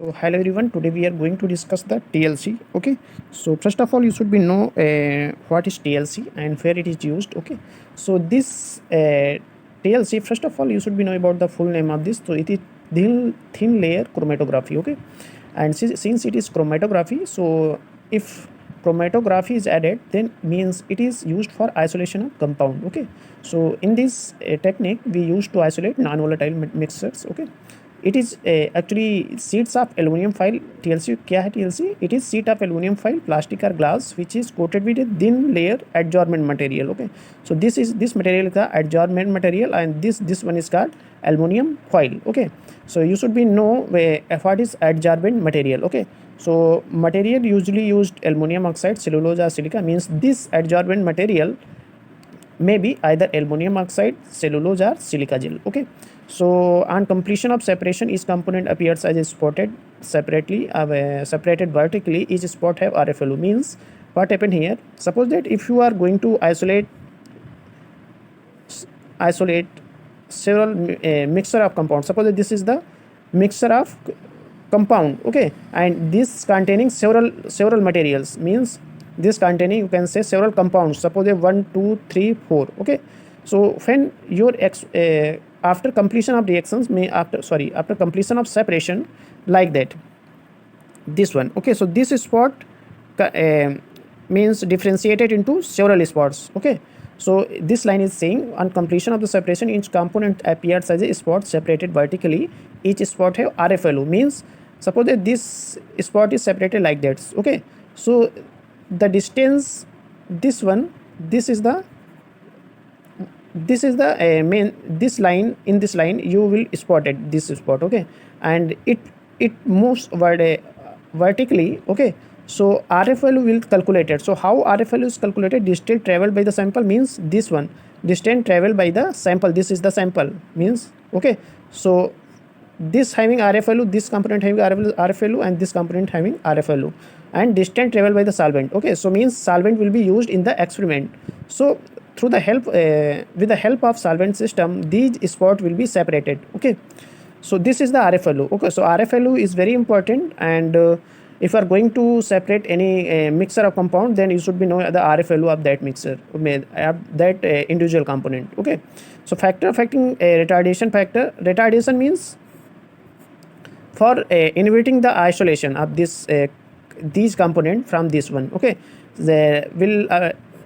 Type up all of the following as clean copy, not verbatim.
So hello everyone. Today we are going to discuss the TLC. Okay. So first of all, you should be know what is TLC and where it is used. Okay. So this TLC, first of all, you should be know about the full name of this. So it is thin layer chromatography. Okay. And since it is chromatography, so if chromatography is added, then means it is used for isolation of compound. Okay. So in this technique, we used to isolate non-volatile mixtures. Okay. It is actually sheets of aluminum foil. TLC क्या है TLC? It is sheet of aluminum foil, plastic or glass, which is coated with a thin layer adsorbent material. Okay, so this material is the adsorbent material, and this one is called aluminum foil. Okay, so you should be know what is adsorbent material. Okay, so material usually used aluminum oxide, cellulose or silica. Means this adsorbent material may be either aluminum oxide, cellulose or silica gel. Okay, so on completion of separation, each component appears as spotted separately, separated vertically. Each spot have RFLU. Means what happened here, suppose that if you are going to isolate several mixture of compounds, suppose that this is the mixture of compound. Okay, and this containing several materials, means this containing, you can say, several compounds. Suppose 1 2 3 4. Okay, so when your after completion of reactions, after completion of separation, like that, this one. Okay, so this spot means differentiated into several spots. Okay, so this line is saying on completion of the separation, each component appears as a spot separated vertically. Each spot have RFLU. Means suppose that this spot is separated like that. Okay, so the distance, this one, this is the main, this line, in this line you will spotted this spot. Okay, and it moves vertically. Okay, so RFLU will calculate it. So how RFLU is calculated? Distance traveled by the sample, means this one, distance traveled by the sample, this is the sample, means. Okay, so this having RFLU, this component having RFLU, and this component having RFLU, and distance traveled by the solvent. Okay, so means solvent will be used in the experiment. So through the help with the help of solvent system, these spot will be separated. Okay, so this is the RFLU. Okay, so RFLU is very important, and if you are going to separate any mixture of compound, then you should be know the RFLU of that mixture, that individual component. Okay, so factor affecting retardation factor. Retardation means for inhibiting the isolation of this these component from this one. Okay, there will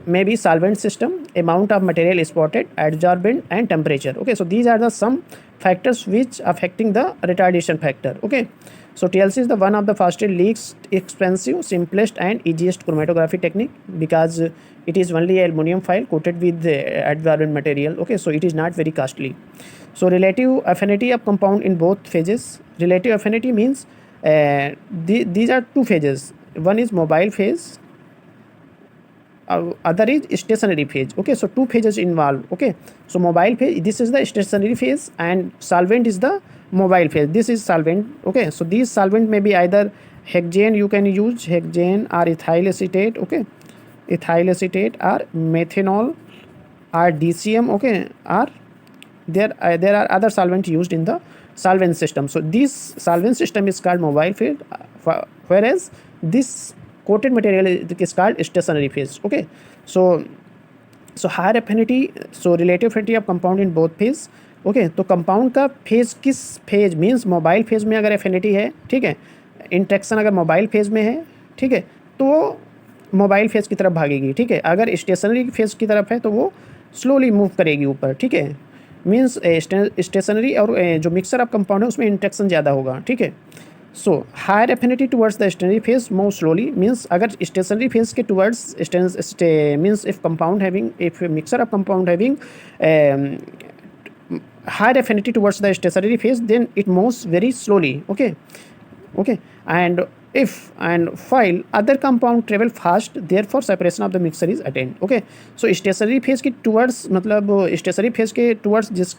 maybe solvent system, amount of material spotted, adsorbent, and temperature. Okay, so these are the some factors which affecting the retardation factor. Okay, so TLC is the one of the fastest, least expensive, simplest, and easiest chromatography technique, because it is only aluminum foil coated with adsorbent material. Okay, so it is not very costly. So relative affinity of compound in both phases. Relative affinity means these are two phases. One is mobile phase, other is stationary phase. Okay, so two phases involved. Okay, so mobile phase, this is the stationary phase, and solvent is the mobile phase. This is solvent. Okay, so these solvent may be either hexane, you can use hexane, or ethyl acetate. Okay, ethyl acetate, or methanol, or DCM. Okay, or there are other solvents used in the solvent system. So this solvent system is called mobile phase, whereas this coated material is called stationary phase. Okay, so higher affinity, so relative affinity of compound in both phase. Okay, तो compound का phase किस phase, means mobile phase में अगर affinity है, ठीक है, interaction अगर mobile phase में है, ठीक है, तो मोबाइल फेज की तरफ भागेगी. ठीक है, अगर स्टेशनरी फेज की तरफ है तो वो स्लोली मूव करेगी ऊपर. ठीक है, मीन्स स्टेशनरी और जो मिक्सर ऑफ कंपाउंड है उसमें इंट्रैक्शन ज़्यादा होगा. ठीक है, so higher affinity towards the stationary phase move slowly. Means अगर स्टेशनरी फेज के towards means if compound having, if mixture of compound having higher affinity towards the stationary phase, then it moves very slowly. Okay, and if and while other compound travel fast, therefore separation of the mixture is attained. Okay, so stationary phase के towards, मतलब stationary phase के towards जिस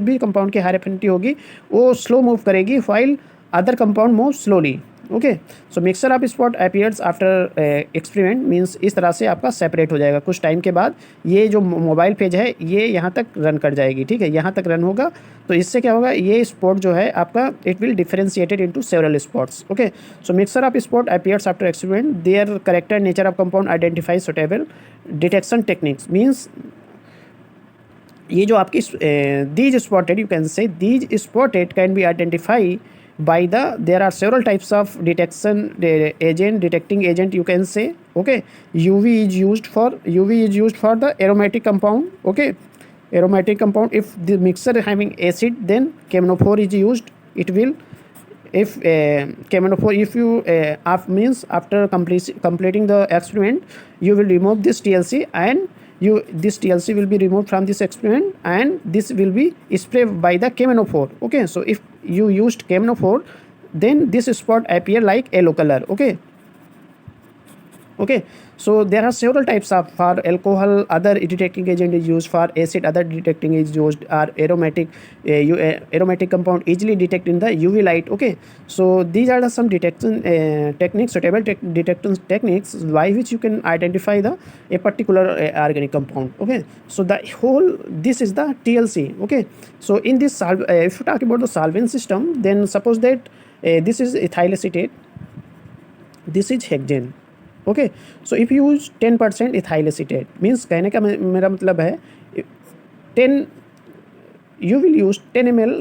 भी compound की higher affinity होगी वो slow move करेगी, while other compound move slowly. Okay, so mixture of spot appears after experiment means इस तरह से आपका सेपरेट हो जाएगा कुछ टाइम के बाद। ये जो मोबाइल पेज है ये यहाँ तक रन कर जाएगी, ठीक है, यहाँ तक रन होगा। तो इससे क्या होगा, ये स्पॉट जो है आपका it will differentiated into several spots. Okay, so mixture of spot appears after experiment, their character nature of compound identify suitable detection techniques. Means ये जो आपकी these spotted, you can say these spotted can be identify by there are several types of detection agent, detecting agent, you can say. Okay, UV is used for the aromatic compound. Okay, aromatic compound, if the mixture having acid, then cheminophore is used. It will, if cheminophore, if you means after completing the experiment, you will remove this TLC, and this TLC will be removed from this experiment, and this will be sprayed by the cheminophore. Okay, so if you used cheminophore, then this spot appear like yellow color. Okay, okay, so there are several types of, for alcohol other detecting agent is used, for acid other detecting is used, or aromatic aromatic compound easily detect in the UV light. Okay, so these are the some detection techniques, suitable detection techniques by which you can identify the a particular organic compound. Okay, so the whole, this is the TLC. Okay, so in this if you talk about the solvent system, then suppose that this is ethyl acetate, this is hexane. Okay, so if use 10% ethyl acetate, means कहने का मेरा मतलब है 10 you will use 10 ml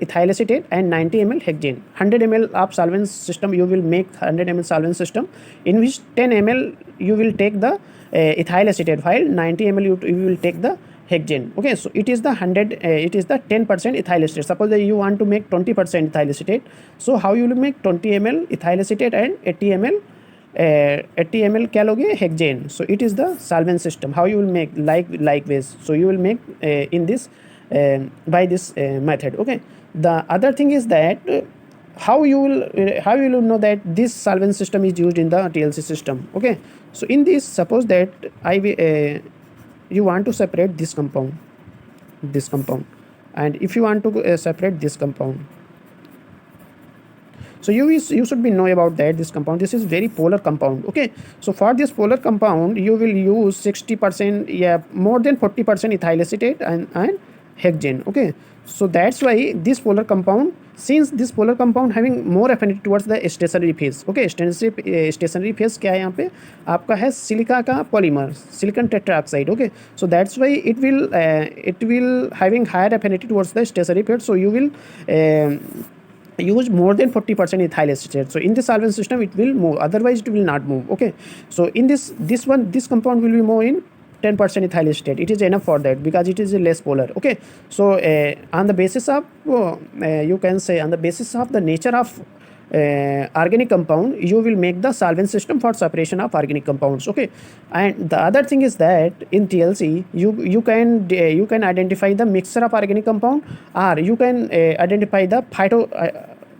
ethyl acetate and 90 ml hexane. 100 ml of solvent system, you will make 100 ml solvent system in which 10 ml you will take the ethyl acetate, while 90 ml you will take the hexane. Okay, so it is the 10% ethyl acetate. Suppose that you want to make 20% ethyl acetate, so how you will make 20 ml ethyl acetate and 80 ml 80 ml क्या लोगे, hexane. So it is the solvent system. How you will make, like ways, so you will make in this by this method. Okay, the other thing is that how you will know that this solvent system is used in the TLC system. Okay, so in this, suppose that you want to separate this compound, and if you want to separate this compound, so you should be know about that this compound, this is very polar compound. Okay, so for this polar compound you will use 60%, yeah, more than 40% ethyl acetate and hexane. Okay, so that's why this polar compound, since this polar compound having more affinity towards the stationary phase. Okay, stationary phase क्या है यहाँ पे आपका है silica का polymer, silicon tetroxide. Okay, so that's why it will having higher affinity towards the stationary phase, so you will use more than 40% ethyl acetate. So in the solvent system it will move, otherwise it will not move. Okay, so in this compound will be more in 10% ethyl acetate. It is enough for that because it is less polar. Okay, so on the basis of you can say on the basis of the nature of organic compound, you will make the solvent system for separation of organic compounds. Okay, and the other thing is that in TLC you can identify the mixture of organic compound, or you can identify the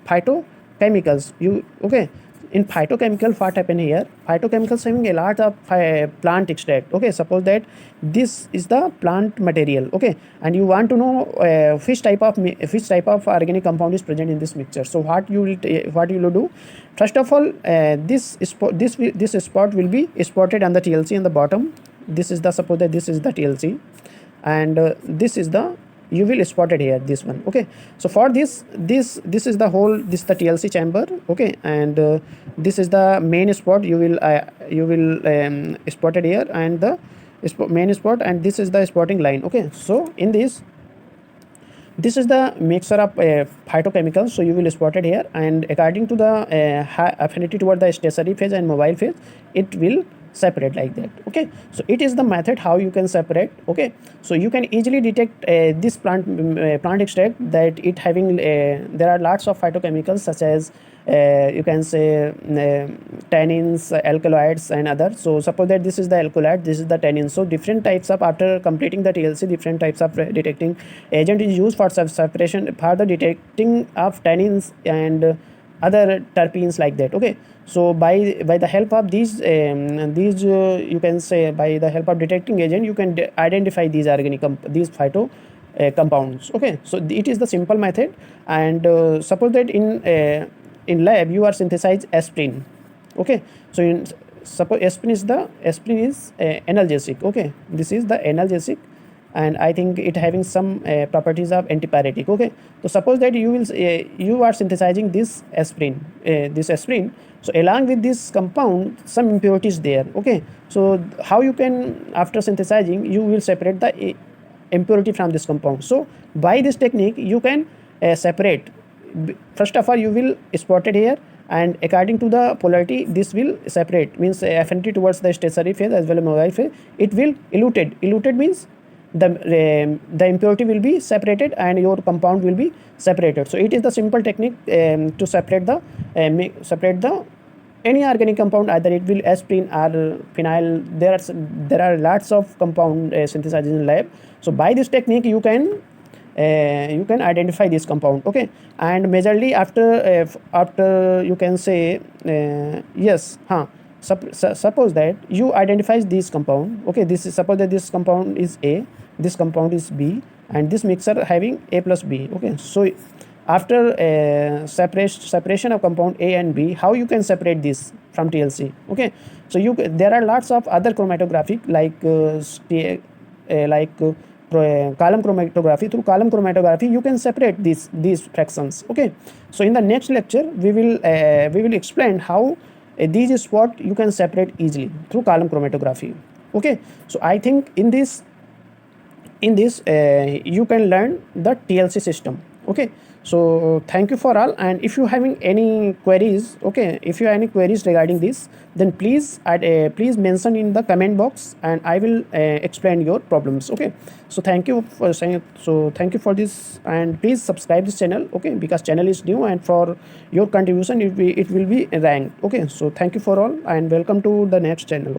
phytochemicals. Okay, in phytochemical, what happen here, phytochemicals having a lot of plant extract. Okay, suppose that this is the plant material. Okay, and you want to know which type of organic compound is present in this mixture. So what you will do, first of all, this spot will be spotted on the TLC on the bottom. This is the, suppose that this is the TLC, and this is the, you will spot it here, this one. Okay, so for this is the whole, this is the TLC chamber. Okay, and this is the main spot, you will spot it here, and the main spot, and this is the spotting line. Okay, so in this is the mixture of phytochemicals, so you will spot it here, and according to the high affinity toward the stationary phase and mobile phase, it will separate like that. Okay, so it is the method how you can separate. Okay, so you can easily detect this plant extract, that it having there are lots of phytochemicals such as you can say tannins, alkaloids and others. So suppose that this is the alkaloid, this is the tannin. So different types of, after completing the TLC, different types of detecting agent is used for separation, for the detecting of tannins and other terpenes like that. Okay, so by the help of these you can say by the help of detecting agent, you can identify these organic these phyto compounds. Okay, so it is the simple method. And suppose that in lab you are synthesize aspirin. Okay, so in suppose aspirin is analgesic. Okay, this is the analgesic, and I think it having some properties of antipyretic. Okay, so suppose that you are synthesizing this aspirin. So along with this compound some impurities there. Okay, so how you can, after synthesizing, you will separate the impurity from this compound. So by this technique you can separate. First of all you will spot it here, and according to the polarity this will separate, means affinity towards the stationary phase as well as mobile phase. It will eluted means the impurity will be separated and your compound will be separated. So it is the simple technique to separate the any organic compound, either it will aspirin or phenyl. There are lots of compound synthesized in lab. So by this technique you can identify this compound. Okay, and majorly after you can say yes, suppose that you identifies this compound. Okay, this is, suppose that this compound is A, this compound is B, and this mixture having A plus B. Okay, so after separation of compound A and B, how you can separate this from TLC? Okay, so there are lots of other chromatographic column chromatography. Through column chromatography you can separate these fractions. Okay, so in the next lecture we will explain how these spot you can separate easily through column chromatography. Okay, so I think in this you can learn the TLC system. Okay, so thank you for all, and if you having any queries, okay, if you have any queries regarding this, then please please mention in the comment box and I will explain your problems. Okay, so thank you for saying, so thank you for this, and please subscribe this channel. Okay, because channel is new and for your contribution it will be ranked. Okay, so thank you for all and welcome to the next channel.